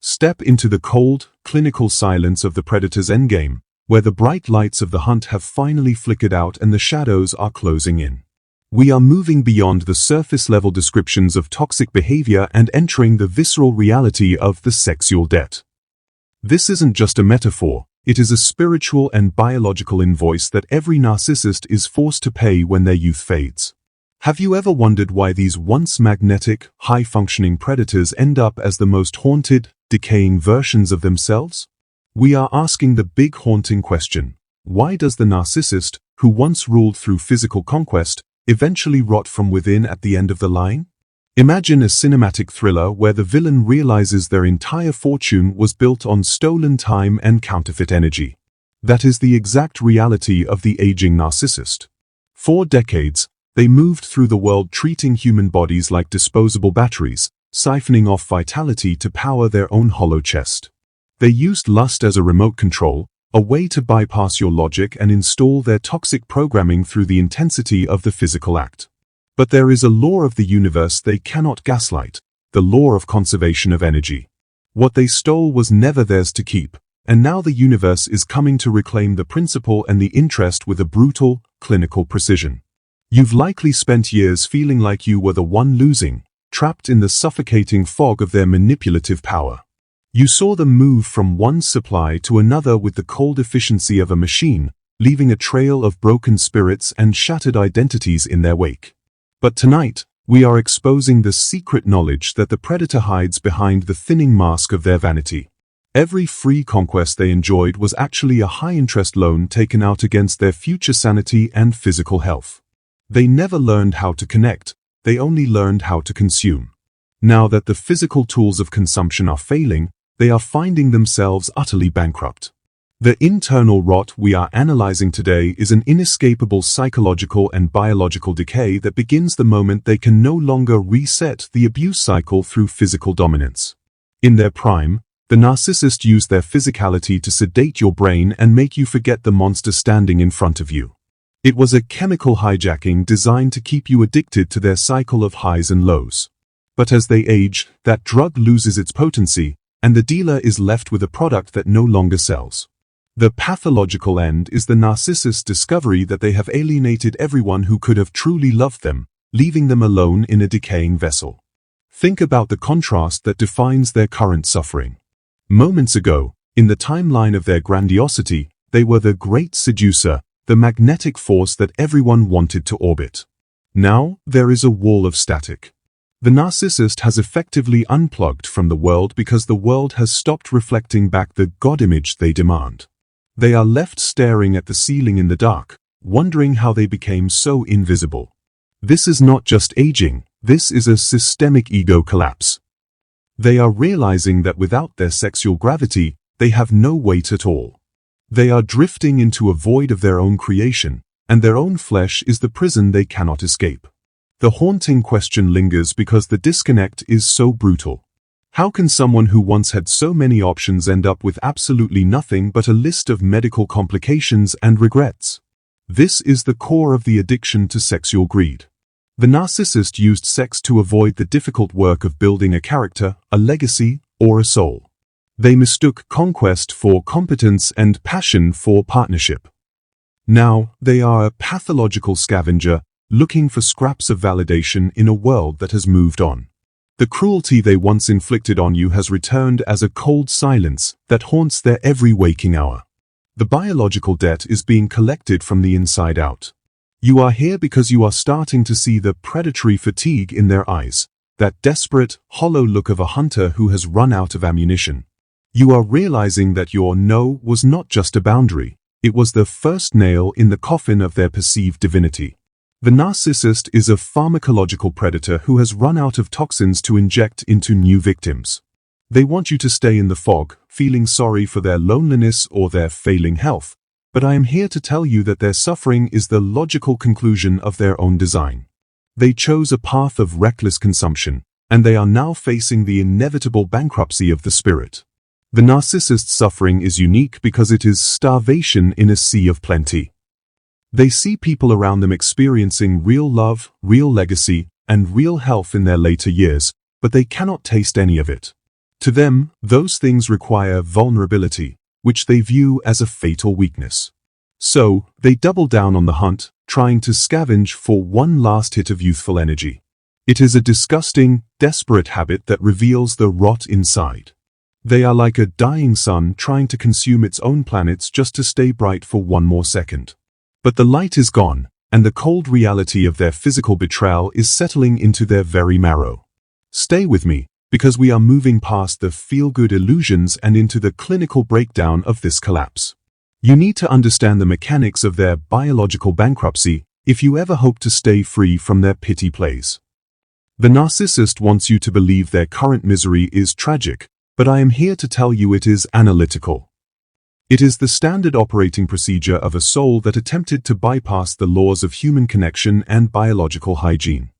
Step into the cold, clinical silence of the predator's endgame, where the bright lights of the hunt have finally flickered out and the shadows are closing in. We are moving beyond the surface-level descriptions of toxic behavior and entering the visceral reality of the sexual debt. This isn't just a metaphor, it is a spiritual and biological invoice that every narcissist is forced to pay when their youth fades. Have you ever wondered why these once magnetic, high-functioning predators end up as the most haunted, decaying versions of themselves? We are asking the big haunting question: why does the narcissist, who once ruled through physical conquest, eventually rot from within at the end of the line? Imagine a cinematic thriller where the villain realizes their entire fortune was built on stolen time and counterfeit energy. That is the exact reality of the aging narcissist. For decades, they moved through the world treating human bodies like disposable batteries, siphoning off vitality to power their own hollow chest. They used lust as a remote control, a way to bypass your logic and install their toxic programming through the intensity of the physical act. But there is a law of the universe they cannot gaslight, the law of conservation of energy. What they stole was never theirs to keep, and now the universe is coming to reclaim the principle and the interest with a brutal, clinical precision. You've likely spent years feeling like you were the one losing, trapped in the suffocating fog of their manipulative power. You saw them move from one supply to another with the cold efficiency of a machine, leaving a trail of broken spirits and shattered identities in their wake. But tonight, we are exposing the secret knowledge that the predator hides behind the thinning mask of their vanity. Every free conquest they enjoyed was actually a high-interest loan taken out against their future sanity and physical health. They never learned how to connect, they only learned how to consume. Now that the physical tools of consumption are failing, they are finding themselves utterly bankrupt. The internal rot we are analyzing today is an inescapable psychological and biological decay that begins the moment they can no longer reset the abuse cycle through physical dominance. In their prime, the narcissist used their physicality to sedate your brain and make you forget the monster standing in front of you. It was a chemical hijacking designed to keep you addicted to their cycle of highs and lows. But as they age, that drug loses its potency, and the dealer is left with a product that no longer sells. The pathological end is the narcissist's discovery that they have alienated everyone who could have truly loved them, leaving them alone in a decaying vessel. Think about the contrast that defines their current suffering. Moments ago, in the timeline of their grandiosity, they were the great seducer, the magnetic force that everyone wanted to orbit. Now, there is a wall of static. The narcissist has effectively unplugged from the world because the world has stopped reflecting back the God image they demand. They are left staring at the ceiling in the dark, wondering how they became so invisible. This is not just aging, this is a systemic ego collapse. They are realizing that without their sexual gravity, they have no weight at all. They are drifting into a void of their own creation, and their own flesh is the prison they cannot escape. The haunting question lingers because the disconnect is so brutal. How can someone who once had so many options end up with absolutely nothing but a list of medical complications and regrets? This is the core of the addiction to sexual greed. The narcissist used sex to avoid the difficult work of building a character, a legacy, or a soul. They mistook conquest for competence and passion for partnership. Now, they are a pathological scavenger, looking for scraps of validation in a world that has moved on. The cruelty they once inflicted on you has returned as a cold silence that haunts their every waking hour. The biological debt is being collected from the inside out. You are here because you are starting to see the predatory fatigue in their eyes, that desperate, hollow look of a hunter who has run out of ammunition. You are realizing that your no was not just a boundary, it was the first nail in the coffin of their perceived divinity. The narcissist is a pharmacological predator who has run out of toxins to inject into new victims. They want you to stay in the fog, feeling sorry for their loneliness or their failing health, but I am here to tell you that their suffering is the logical conclusion of their own design. They chose a path of reckless consumption, and they are now facing the inevitable bankruptcy of the spirit. The narcissist's suffering is unique because it is starvation in a sea of plenty. They see people around them experiencing real love, real legacy, and real health in their later years, but they cannot taste any of it. To them, those things require vulnerability, which they view as a fatal weakness. So, they double down on the hunt, trying to scavenge for one last hit of youthful energy. It is a disgusting, desperate habit that reveals the rot inside. They are like a dying sun trying to consume its own planets just to stay bright for one more second. But the light is gone, and the cold reality of their physical betrayal is settling into their very marrow. Stay with me, because we are moving past the feel-good illusions and into the clinical breakdown of this collapse. You need to understand the mechanics of their biological bankruptcy if you ever hope to stay free from their pity plays. The narcissist wants you to believe their current misery is tragic, but I am here to tell you it is analytical. It is the standard operating procedure of a soul that attempted to bypass the laws of human connection and biological hygiene.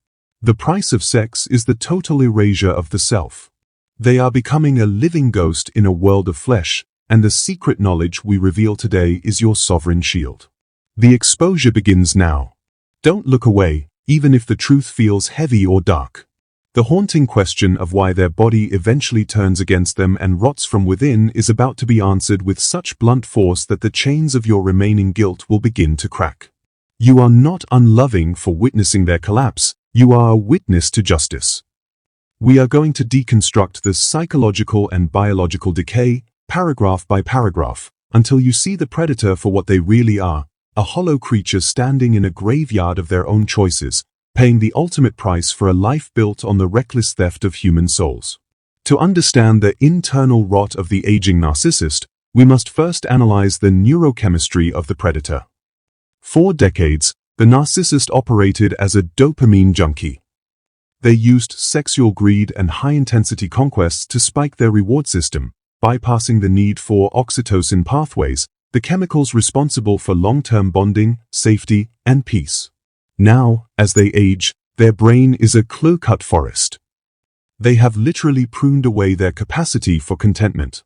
The price of sex is the total erasure of the self. They are becoming a living ghost in a world of flesh, and the secret knowledge we reveal today is your sovereign shield. The exposure begins now. Don't look away, even if the truth feels heavy or dark. The haunting question of why their body eventually turns against them and rots from within is about to be answered with such blunt force that the chains of your remaining guilt will begin to crack. You are not unloving for witnessing their collapse, you are a witness to justice. We are going to deconstruct the psychological and biological decay, paragraph by paragraph, until you see the predator for what they really are, a hollow creature standing in a graveyard of their own choices, paying the ultimate price for a life built on the reckless theft of human souls. To understand the internal rot of the aging narcissist, we must first analyze the neurochemistry of the predator. For decades, the narcissist operated as a dopamine junkie. They used sexual greed and high-intensity conquests to spike their reward system, bypassing the need for oxytocin pathways, the chemicals responsible for long-term bonding, safety, and peace. Now, as they age, their brain is a clear-cut forest. They have literally pruned away their capacity for contentment.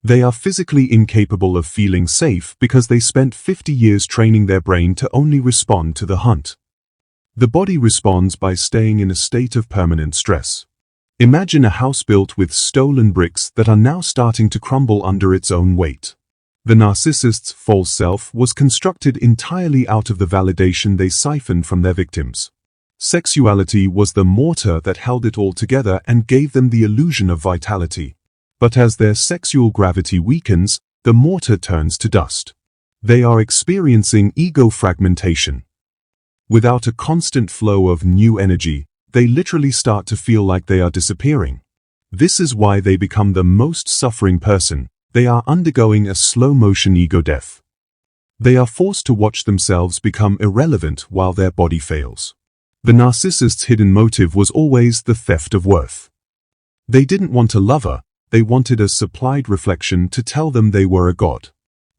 They are physically incapable of feeling safe because they spent 50 years training their brain to only respond to the hunt. The body responds by staying in a state of permanent stress. Imagine a house built with stolen bricks that are now starting to crumble under its own weight. The narcissist's false self was constructed entirely out of the validation they siphoned from their victims. Sexuality was the mortar that held it all together and gave them the illusion of vitality. But as their sexual gravity weakens, the mortar turns to dust. They are experiencing ego fragmentation. Without a constant flow of new energy, they literally start to feel like they are disappearing. This is why they become the most suffering person. They are undergoing a slow-motion ego death. They are forced to watch themselves become irrelevant while their body fails. The narcissist's hidden motive was always the theft of worth. They didn't want a lover, they wanted a supplied reflection to tell them they were a god.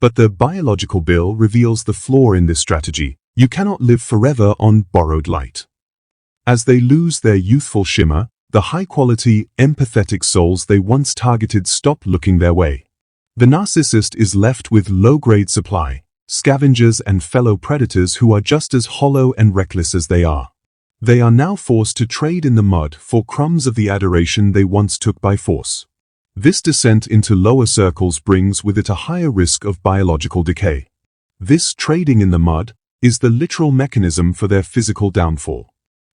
But the biological bill reveals the flaw in this strategy. You cannot live forever on borrowed light. As they lose their youthful shimmer, the high-quality, empathetic souls they once targeted stop looking their way. The narcissist is left with low-grade supply, scavengers and fellow predators who are just as hollow and reckless as they are. They are now forced to trade in the mud for crumbs of the adoration they once took by force. This descent into lower circles brings with it a higher risk of biological decay. This trading in the mud is the literal mechanism for their physical downfall.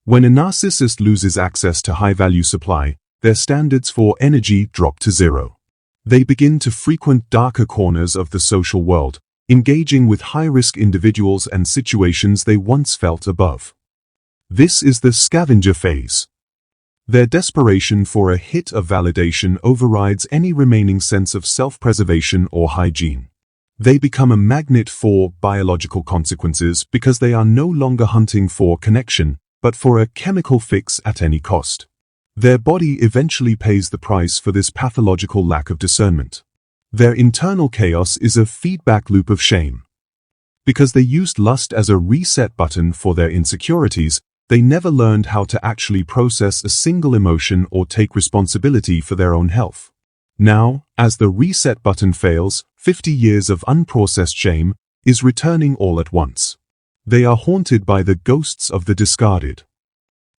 When a narcissist loses access to high-value supply, their standards for energy drop to zero. They begin to frequent darker corners of the social world, engaging with high-risk individuals and situations they once felt above. This is the scavenger phase. Their desperation for a hit of validation overrides any remaining sense of self-preservation or hygiene. They become a magnet for biological consequences because they are no longer hunting for connection, but for a chemical fix at any cost. Their body eventually pays the price for this pathological lack of discernment. Their internal chaos is a feedback loop of shame. Because they used lust as a reset button for their insecurities, they never learned how to actually process a single emotion or take responsibility for their own health. Now, as the reset button fails, 50 years of unprocessed shame is returning all at once. They are haunted by the ghosts of the discarded.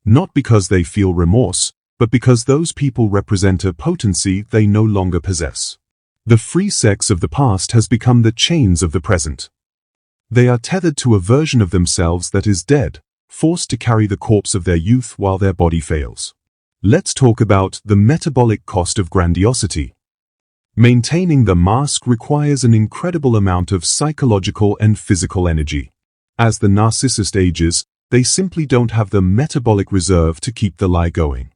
Not because they feel remorse, but because those people represent a potency they no longer possess. The free sex of the past has become the chains of the present. They are tethered to a version of themselves that is dead, forced to carry the corpse of their youth while their body fails. Let's talk about the metabolic cost of grandiosity. Maintaining the mask requires an incredible amount of psychological and physical energy. As the narcissist ages, they simply don't have the metabolic reserve to keep the lie going.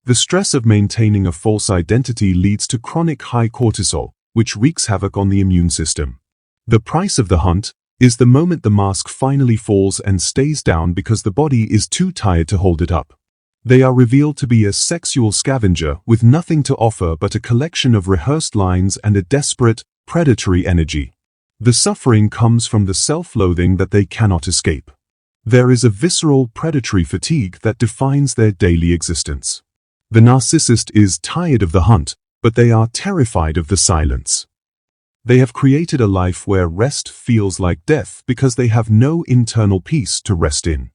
The stress of maintaining a false identity leads to chronic high cortisol, which wreaks havoc on the immune system. The price of the hunt is the moment the mask finally falls and stays down because the body is too tired to hold it up. They are revealed to be a sexual scavenger with nothing to offer but a collection of rehearsed lines and a desperate, predatory energy. The suffering comes from the self-loathing that they cannot escape. There is a visceral, predatory fatigue that defines their daily existence. The narcissist is tired of the hunt, but they are terrified of the silence. They have created a life where rest feels like death because they have no internal peace to rest in.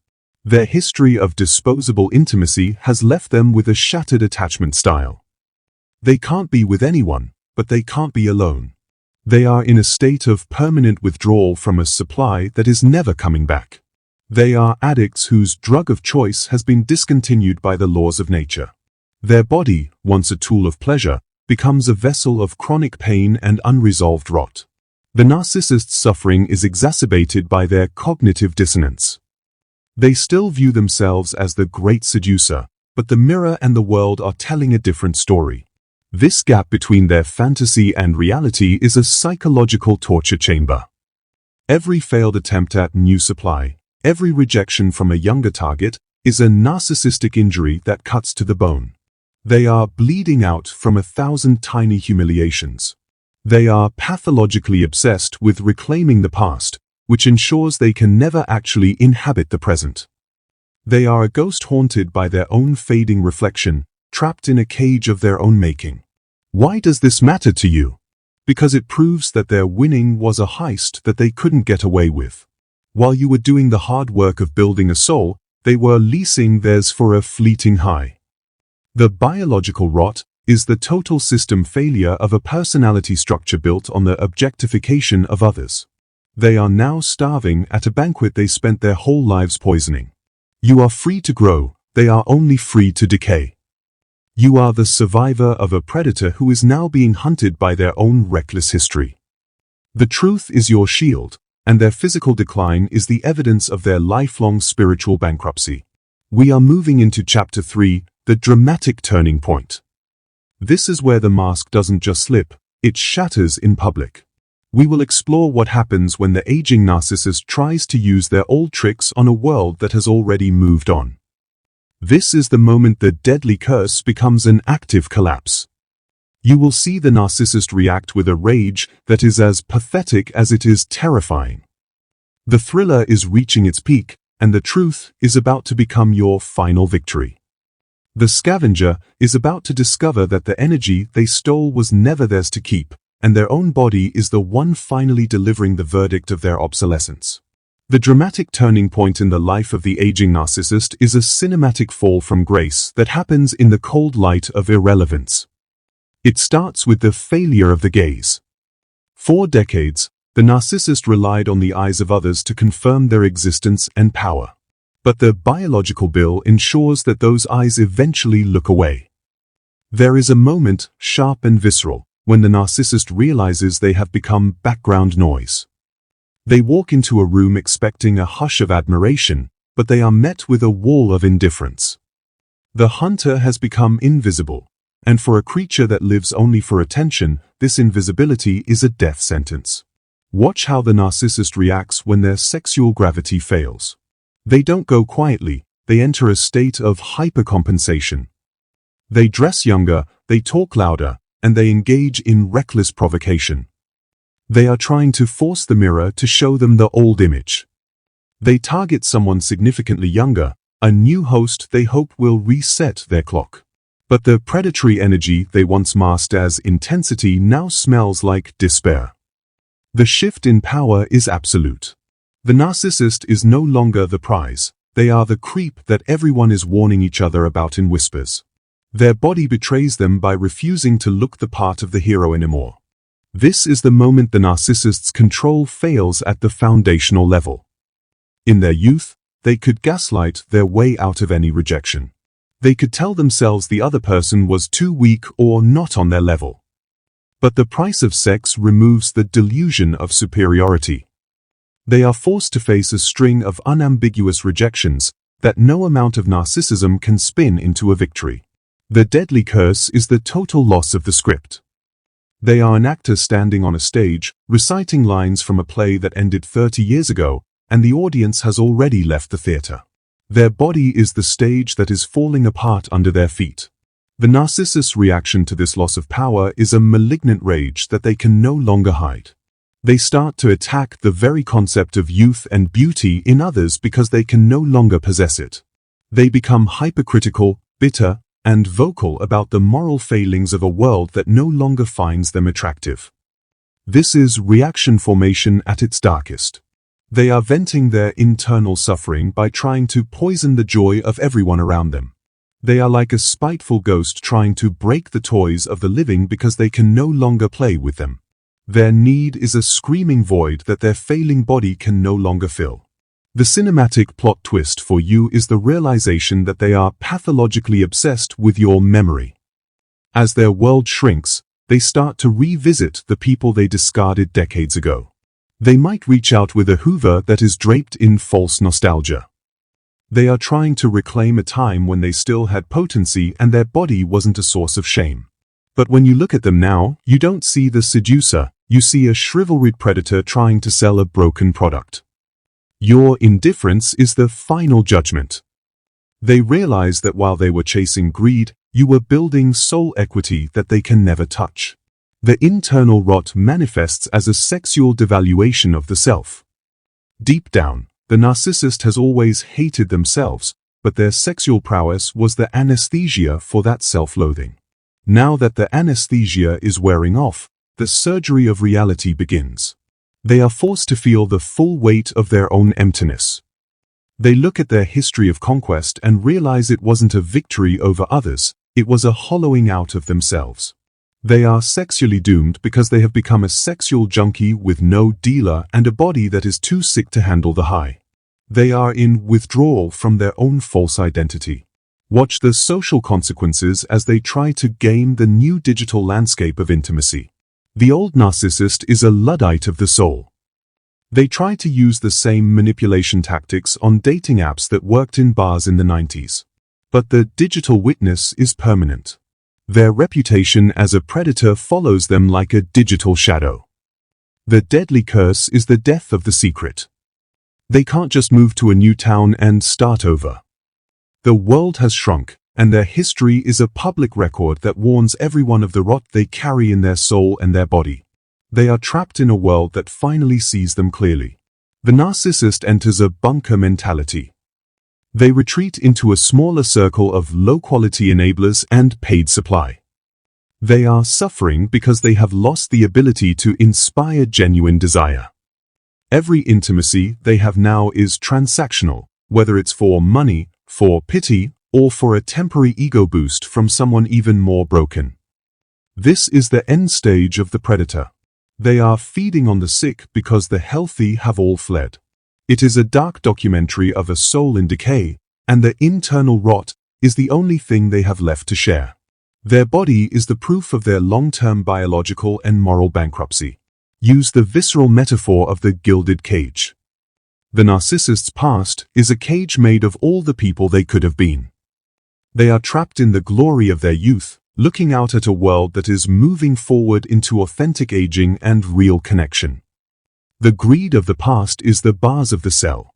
Their history of disposable intimacy has left them with a shattered attachment style. They can't be with anyone, but they can't be alone. They are in a state of permanent withdrawal from a supply that is never coming back. They are addicts whose drug of choice has been discontinued by the laws of nature. Their body, once a tool of pleasure, becomes a vessel of chronic pain and unresolved rot. The narcissist's suffering is exacerbated by their cognitive dissonance. They still view themselves as the great seducer, but the mirror and the world are telling a different story. This gap between their fantasy and reality is a psychological torture chamber. Every failed attempt at new supply, every rejection from a younger target, is a narcissistic injury that cuts to the bone. They are bleeding out from 1,000 tiny humiliations. They are pathologically obsessed with reclaiming the past, which ensures they can never actually inhabit the present. They are a ghost haunted by their own fading reflection, trapped in a cage of their own making. Why does this matter to you? Because it proves that their winning was a heist that they couldn't get away with. While you were doing the hard work of building a soul, they were leasing theirs for a fleeting high. The biological rot is the total system failure of a personality structure built on the objectification of others. They are now starving at a banquet they spent their whole lives poisoning. You are free to grow, they are only free to decay. You are the survivor of a predator who is now being hunted by their own reckless history. The truth is your shield, and their physical decline is the evidence of their lifelong spiritual bankruptcy. We are moving into Chapter 3, the dramatic turning point. This is where the mask doesn't just slip, it shatters in public. We will explore what happens when the aging narcissist tries to use their old tricks on a world that has already moved on. This is the moment the deadly curse becomes an active collapse. You will see the narcissist react with a rage that is as pathetic as it is terrifying. The thriller is reaching its peak, and the truth is about to become your final victory. The scavenger is about to discover that the energy they stole was never theirs to keep, and their own body is the one finally delivering the verdict of their obsolescence. The dramatic turning point in the life of the aging narcissist is a cinematic fall from grace that happens in the cold light of irrelevance. It starts with the failure of the gaze. For decades, the narcissist relied on the eyes of others to confirm their existence and power. But the biological bill ensures that those eyes eventually look away. There is a moment, sharp and visceral, when the narcissist realizes they have become background noise. They walk into a room expecting a hush of admiration, but they are met with a wall of indifference. The hunter has become invisible, and for a creature that lives only for attention, this invisibility is a death sentence. Watch how the narcissist reacts when their sexual gravity fails. They don't go quietly, they enter a state of hypercompensation. They dress younger, they talk louder, and they engage in reckless provocation. They are trying to force the mirror to show them the old image. They target someone significantly younger, a new host they hope will reset their clock. But the predatory energy they once masked as intensity now smells like despair. The shift in power is absolute. The narcissist is no longer the prize, they are the creep that everyone is warning each other about in whispers. Their body betrays them by refusing to look the part of the hero anymore. This is the moment the narcissist's control fails at the foundational level. In their youth, they could gaslight their way out of any rejection. They could tell themselves the other person was too weak or not on their level. But the price of sex removes the delusion of superiority. They are forced to face a string of unambiguous rejections that no amount of narcissism can spin into a victory. The deadly curse is the total loss of the script. They are an actor standing on a stage, reciting lines from a play that ended 30 years ago, and the audience has already left the theater. Their body is the stage that is falling apart under their feet. The narcissist's reaction to this loss of power is a malignant rage that they can no longer hide. They start to attack the very concept of youth and beauty in others because they can no longer possess it. They become hypercritical, bitter, and vocal about the moral failings of a world that no longer finds them attractive. This is reaction formation at its darkest. They are venting their internal suffering by trying to poison the joy of everyone around them. They are like a spiteful ghost trying to break the toys of the living because they can no longer play with them. Their need is a screaming void that their failing body can no longer fill. The cinematic plot twist for you is the realization that they are pathologically obsessed with your memory. As their world shrinks, they start to revisit the people they discarded decades ago. They might reach out with a hoover that is draped in false nostalgia. They are trying to reclaim a time when they still had potency and their body wasn't a source of shame. But when you look at them now, you don't see the seducer, you see a chivalric predator trying to sell a broken product. Your indifference is the final judgment. They realize that while they were chasing greed, you were building soul equity that they can never touch. The internal rot manifests as a sexual devaluation of the self. Deep down, the narcissist has always hated themselves, but their sexual prowess was the anesthesia for that self-loathing. Now that the anesthesia is wearing off, the surgery of reality begins. They are forced to feel the full weight of their own emptiness. They look at their history of conquest and realize it wasn't a victory over others, it was a hollowing out of themselves. They are sexually doomed because they have become a sexual junkie with no dealer and a body that is too sick to handle the high. They are in withdrawal from their own false identity. Watch the social consequences as they try to game the new digital landscape of intimacy. The old narcissist is a Luddite of the soul. They try to use the same manipulation tactics on dating apps that worked in bars in the 90s. But the digital witness is permanent. Their reputation as a predator follows them like a digital shadow. The deadly curse is the death of the secret. They can't just move to a new town and start over. The world has shrunk, and their history is a public record that warns everyone of the rot they carry in their soul and their body. They are trapped in a world that finally sees them clearly. The narcissist enters a bunker mentality. They retreat into a smaller circle of low-quality enablers and paid supply. They are suffering because they have lost the ability to inspire genuine desire. Every intimacy they have now is transactional, whether it's for money, for pity, or for a temporary ego boost from someone even more broken. This is the end stage of the predator. They are feeding on the sick because the healthy have all fled. It is a dark documentary of a soul in decay, and the internal rot is the only thing they have left to share. Their body is the proof of their long-term biological and moral bankruptcy. Use the visceral metaphor of the gilded cage. The narcissist's past is a cage made of all the people they could have been. They are trapped in the glory of their youth, looking out at a world that is moving forward into authentic aging and real connection. The greed of the past is the bars of the cell.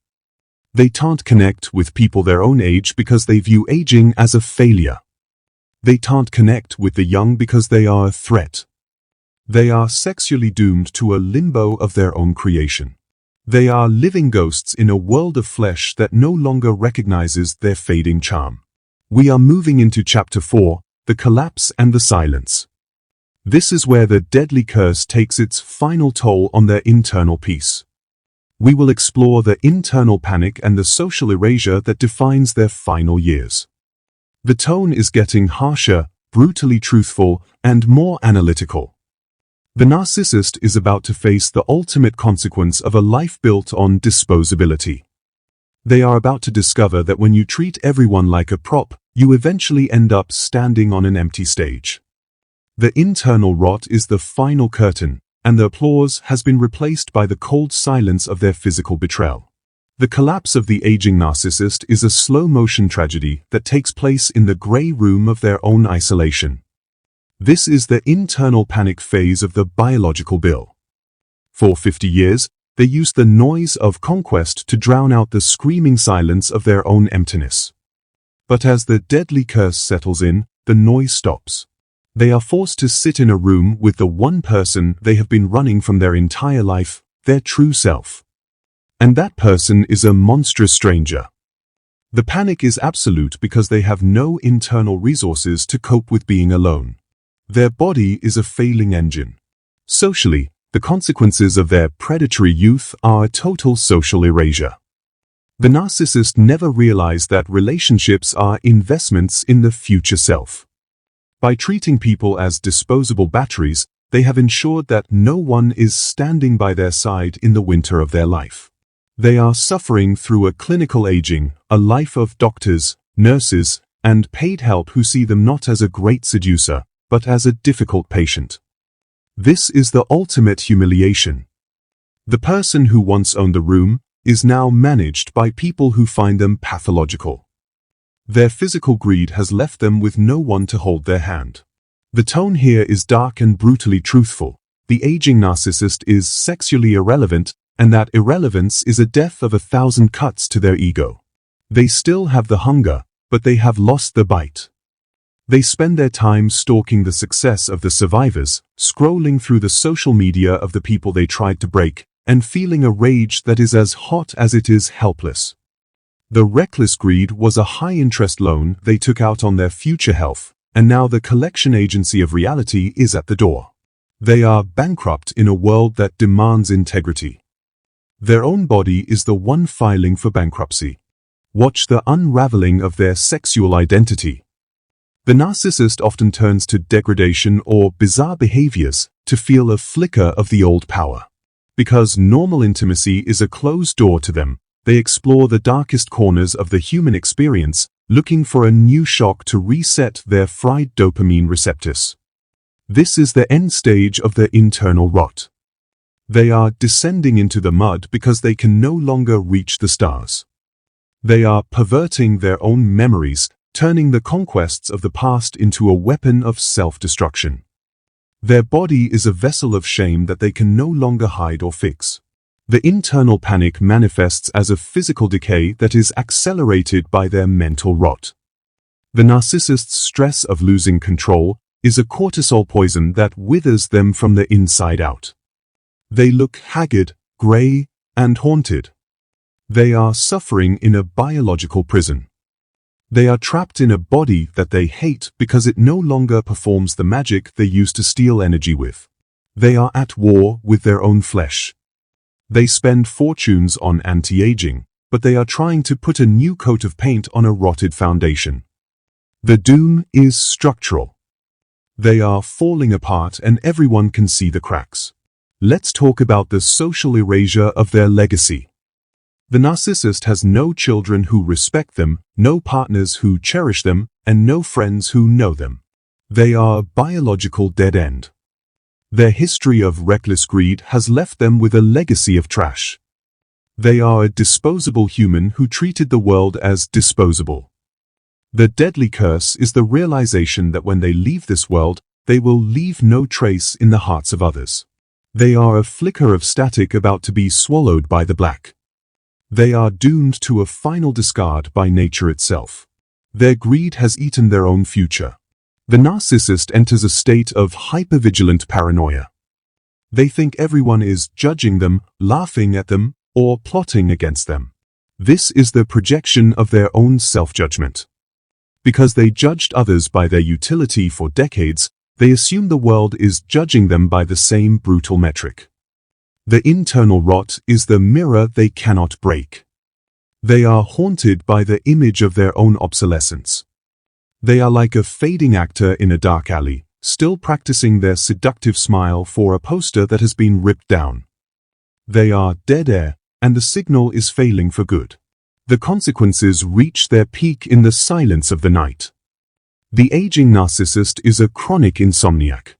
They can't connect with people their own age because they view aging as a failure. They can't connect with the young because they are a threat. They are sexually doomed to a limbo of their own creation. They are living ghosts in a world of flesh that no longer recognizes their fading charm. We are moving into Chapter 4, the collapse and the silence. This is where the deadly curse takes its final toll on their internal peace. We will explore the internal panic and the social erasure that defines their final years. The tone is getting harsher, brutally truthful, and more analytical. The narcissist is about to face the ultimate consequence of a life built on disposability. They are about to discover that when you treat everyone like a prop, you eventually end up standing on an empty stage. The internal rot is the final curtain, and the applause has been replaced by the cold silence of their physical betrayal. The collapse of the aging narcissist is a slow-motion tragedy that takes place in the grey room of their own isolation. This is the internal panic phase of the biological bill. For 50 years, they used the noise of conquest to drown out the screaming silence of their own emptiness. But as the deadly curse settles in, the noise stops. They are forced to sit in a room with the one person they have been running from their entire life, their true self. And that person is a monstrous stranger. The panic is absolute because they have no internal resources to cope with being alone. Their body is a failing engine. Socially, the consequences of their predatory youth are a total social erasure. The narcissist never realized that relationships are investments in the future self. By treating people as disposable batteries, they have ensured that no one is standing by their side in the winter of their life. They are suffering through a clinical aging, a life of doctors, nurses, and paid help who see them not as a great seducer, but as a difficult patient. This is the ultimate humiliation. The person who once owned the room is now managed by people who find them pathological. Their physical greed has left them with no one to hold their hand. The tone here is dark and brutally truthful. The aging narcissist is sexually irrelevant, and that irrelevance is a death of 1,000 cuts to their ego. They still have the hunger, but they have lost the bite. They spend their time stalking the success of the survivors, scrolling through the social media of the people they tried to break, and feeling a rage that is as hot as it is helpless. The reckless greed was a high-interest loan they took out on their future health, and now the collection agency of reality is at the door. They are bankrupt in a world that demands integrity. Their own body is the one filing for bankruptcy. Watch the unraveling of their sexual identity. The narcissist often turns to degradation or bizarre behaviors to feel a flicker of the old power. Because normal intimacy is a closed door to them, they explore the darkest corners of the human experience, looking for a new shock to reset their fried dopamine receptors. This is the end stage of their internal rot. They are descending into the mud because they can no longer reach the stars. They are perverting their own memories, turning the conquests of the past into a weapon of self-destruction. Their body is a vessel of shame that they can no longer hide or fix. The internal panic manifests as a physical decay that is accelerated by their mental rot. The narcissist's stress of losing control is a cortisol poison that withers them from the inside out. They look haggard, grey, and haunted. They are suffering in a biological prison. They are trapped in a body that they hate because it no longer performs the magic they used to steal energy with. They are at war with their own flesh. They spend fortunes on anti-aging, but they are trying to put a new coat of paint on a rotted foundation. The doom is structural. They are falling apart and everyone can see the cracks. Let's talk about the social erasure of their legacy. The narcissist has no children who respect them, no partners who cherish them, and no friends who know them. They are a biological dead end. Their history of reckless greed has left them with a legacy of trash. They are a disposable human who treated the world as disposable. The deadly curse is the realization that when they leave this world, they will leave no trace in the hearts of others. They are a flicker of static about to be swallowed by the black. They are doomed to a final discard by nature itself. Their greed has eaten their own future. The narcissist enters a state of hypervigilant paranoia. They think everyone is judging them, laughing at them, or plotting against them. This is the projection of their own self-judgment. Because they judged others by their utility for decades, they assume the world is judging them by the same brutal metric. The internal rot is the mirror they cannot break. They are haunted by the image of their own obsolescence. They are like a fading actor in a dark alley, still practicing their seductive smile for a poster that has been ripped down. They are dead air, and the signal is failing for good. The consequences reach their peak in the silence of the night. The aging narcissist is a chronic insomniac.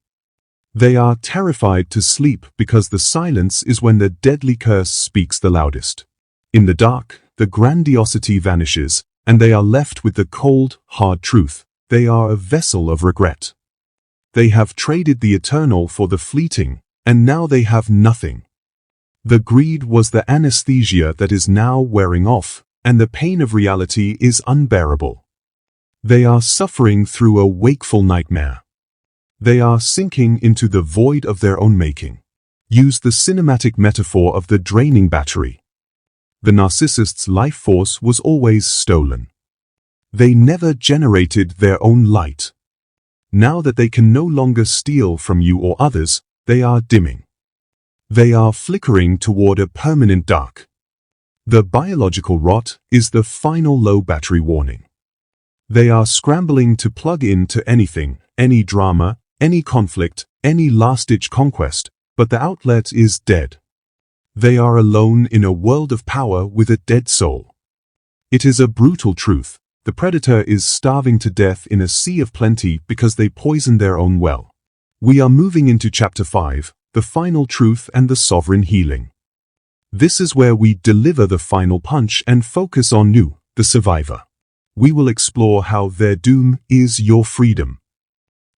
They are terrified to sleep because the silence is when the deadly curse speaks the loudest. In the dark, the grandiosity vanishes, and they are left with the cold, hard truth. They are a vessel of regret. They have traded the eternal for the fleeting, and now they have nothing. The greed was the anesthesia that is now wearing off, and the pain of reality is unbearable. They are suffering through a wakeful nightmare. They are sinking into the void of their own making. Use the cinematic metaphor of the draining battery. The narcissist's life force was always stolen. They never generated their own light. Now that they can no longer steal from you or others, they are dimming. They are flickering toward a permanent dark. The biological rot is the final low battery warning. They are scrambling to plug into anything, any drama, any conflict, any last-ditch conquest, but the outlet is dead. They are alone in a world of power with a dead soul. It is a brutal truth. The predator is starving to death in a sea of plenty because they poison their own well. We are moving into Chapter 5, the final truth and the sovereign healing. This is where we deliver the final punch and focus on you, the survivor. We will explore how their doom is your freedom.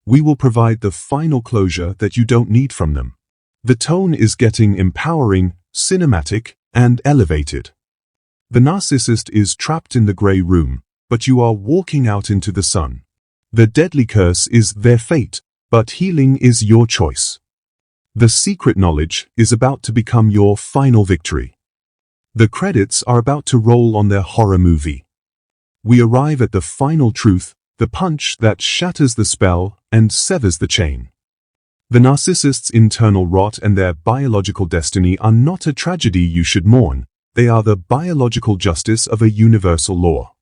We will provide the final closure that you don't need from them. The tone is getting empowering, cinematic, and elevated. The narcissist is trapped in the gray room, but you are walking out into the sun. The deadly curse is their fate, but healing is your choice. The secret knowledge is about to become your final victory. The credits are about to roll on their horror movie. We arrive at the final truth, the punch that shatters the spell and severs the chain. The narcissist's internal rot and their biological destiny are not a tragedy you should mourn. They are the biological justice of a universal law.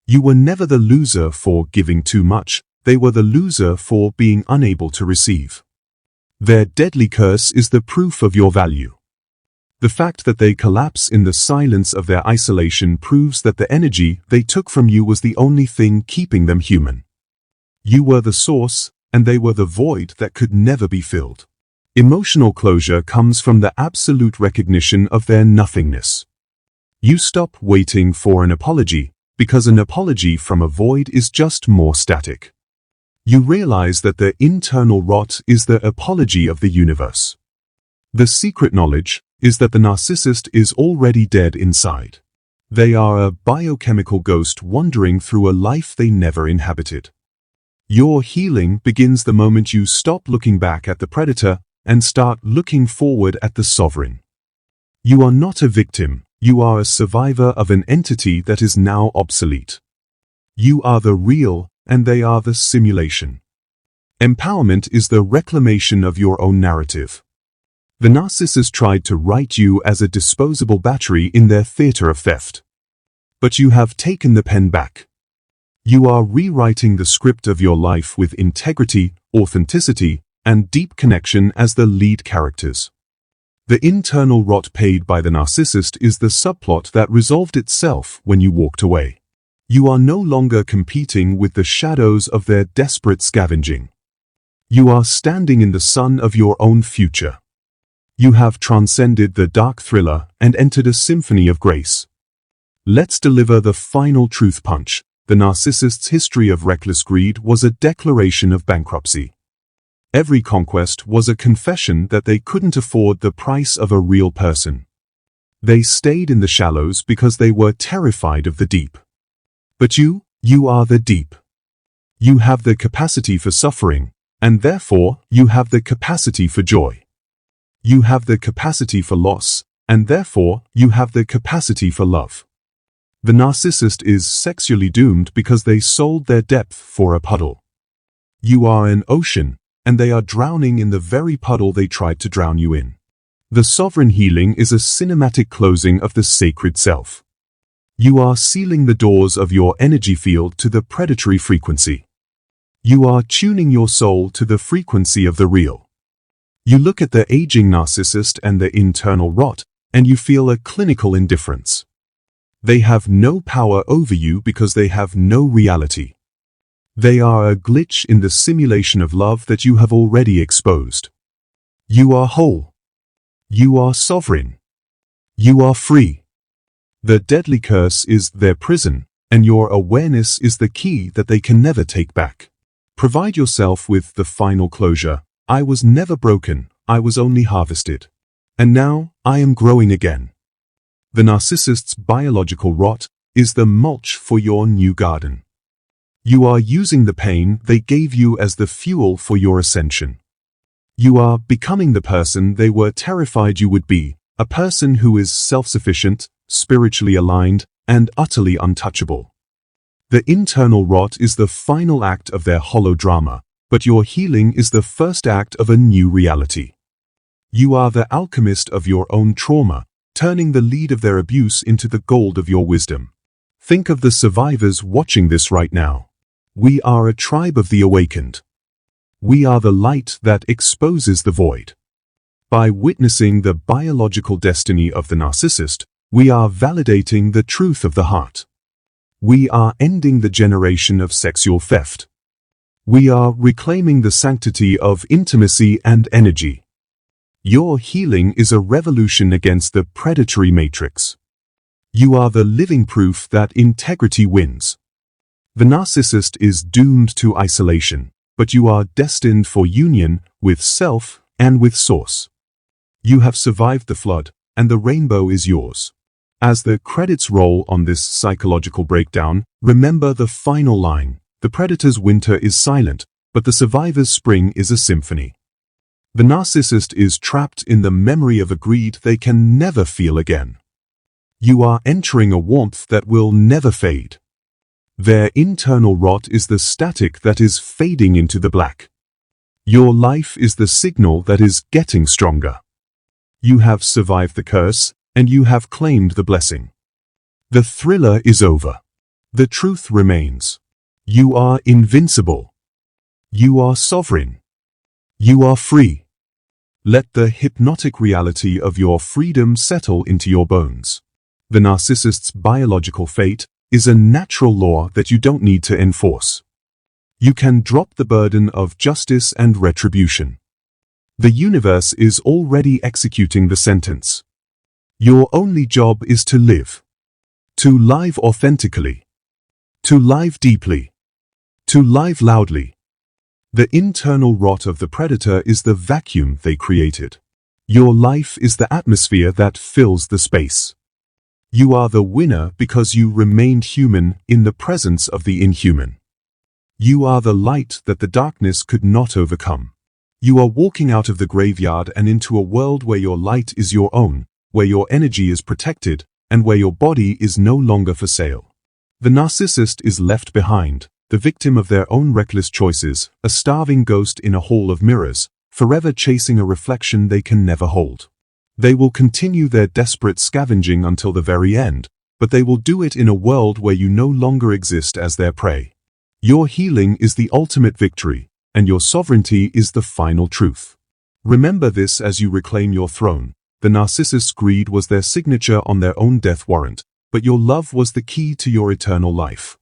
You were never the loser for giving too much. They were the loser for being unable to receive. Their deadly curse is the proof of your value. The fact that they collapse in the silence of their isolation proves that the energy they took from you was the only thing keeping them human. You were the source, and they were the void that could never be filled. Emotional closure comes from the absolute recognition of their nothingness. You stop waiting for an apology, because an apology from a void is just more static. You realize that the internal rot is the apology of the universe. The secret knowledge is that the narcissist is already dead inside. They are a biochemical ghost wandering through a life they never inhabited. Your healing begins the moment you stop looking back at the predator and start looking forward at the sovereign. You are not a victim, you are a survivor of an entity that is now obsolete. You are the real, and they are the simulation. Empowerment is the reclamation of your own narrative. The narcissist tried to write you as a disposable battery in their theater of theft. But you have taken the pen back. You are rewriting the script of your life with integrity, authenticity, and deep connection as the lead characters. The internal rot paid by the narcissist is the subplot that resolved itself when you walked away. You are no longer competing with the shadows of their desperate scavenging. You are standing in the sun of your own future. You have transcended the dark thriller and entered a symphony of grace. Let's deliver the final truth punch. The narcissist's history of reckless greed was a declaration of bankruptcy. Every conquest was a confession that they couldn't afford the price of a real person. They stayed in the shallows because they were terrified of the deep. But you are the deep. You have the capacity for suffering, and therefore you have the capacity for joy. You have the capacity for loss, and therefore you have the capacity for love. The narcissist is sexually doomed because they sold their depth for a puddle. You are an ocean, and they are drowning in the very puddle they tried to drown you in. The sovereign healing is a cinematic closing of the sacred self. You are sealing the doors of your energy field to the predatory frequency. You are tuning your soul to the frequency of the real. You look at the aging narcissist and the internal rot, and you feel a clinical indifference. They have no power over you because they have no reality. They are a glitch in the simulation of love that you have already exposed. You are whole. You are sovereign. You are free. The deadly curse is their prison, and your awareness is the key that they can never take back. Provide yourself with the final closure. I was never broken, I was only harvested. And now, I am growing again. The narcissist's biological rot is the mulch for your new garden. You are using the pain they gave you as the fuel for your ascension. You are becoming the person they were terrified you would be, a person who is self-sufficient, spiritually aligned, and utterly untouchable. The internal rot is the final act of their hollow drama, but your healing is the first act of a new reality. You are the alchemist of your own trauma, turning the lead of their abuse into the gold of your wisdom. Think of the survivors watching this right now. We are a tribe of the awakened. We are the light that exposes the void. By witnessing the biological destiny of the narcissist, we are validating the truth of the heart. We are ending the generation of sexual theft. We are reclaiming the sanctity of intimacy and energy. Your healing is a revolution against the predatory matrix. You are the living proof that integrity wins. The narcissist is doomed to isolation, but you are destined for union with self and with source. You have survived the flood, and the rainbow is yours. As the credits roll on this psychological breakdown, remember the final line. The predator's winter is silent, but the survivor's spring is a symphony. The narcissist is trapped in the memory of a greed they can never feel again. You are entering a warmth that will never fade. Their internal rot is the static that is fading into the black. Your life is the signal that is getting stronger. You have survived the curse, and you have claimed the blessing. The thriller is over. The truth remains. You are invincible. You are sovereign. You are free. Let the hypnotic reality of your freedom settle into your bones. The narcissist's biological fate is a natural law that you don't need to enforce. You can drop the burden of justice and retribution. The universe is already executing the sentence. Your only job is to live. To live authentically. To live deeply. To live loudly. The internal rot of the predator is the vacuum they created. Your life is the atmosphere that fills the space. You are the winner because you remained human in the presence of the inhuman. You are the light that the darkness could not overcome. You are walking out of the graveyard and into a world where your light is your own, where your energy is protected, and where your body is no longer for sale. The narcissist is left behind, the victim of their own reckless choices, a starving ghost in a hall of mirrors, forever chasing a reflection they can never hold. They will continue their desperate scavenging until the very end, but they will do it in a world where you no longer exist as their prey. Your healing is the ultimate victory, and your sovereignty is the final truth. Remember this as you reclaim your throne. The narcissist's greed was their signature on their own death warrant, but your love was the key to your eternal life.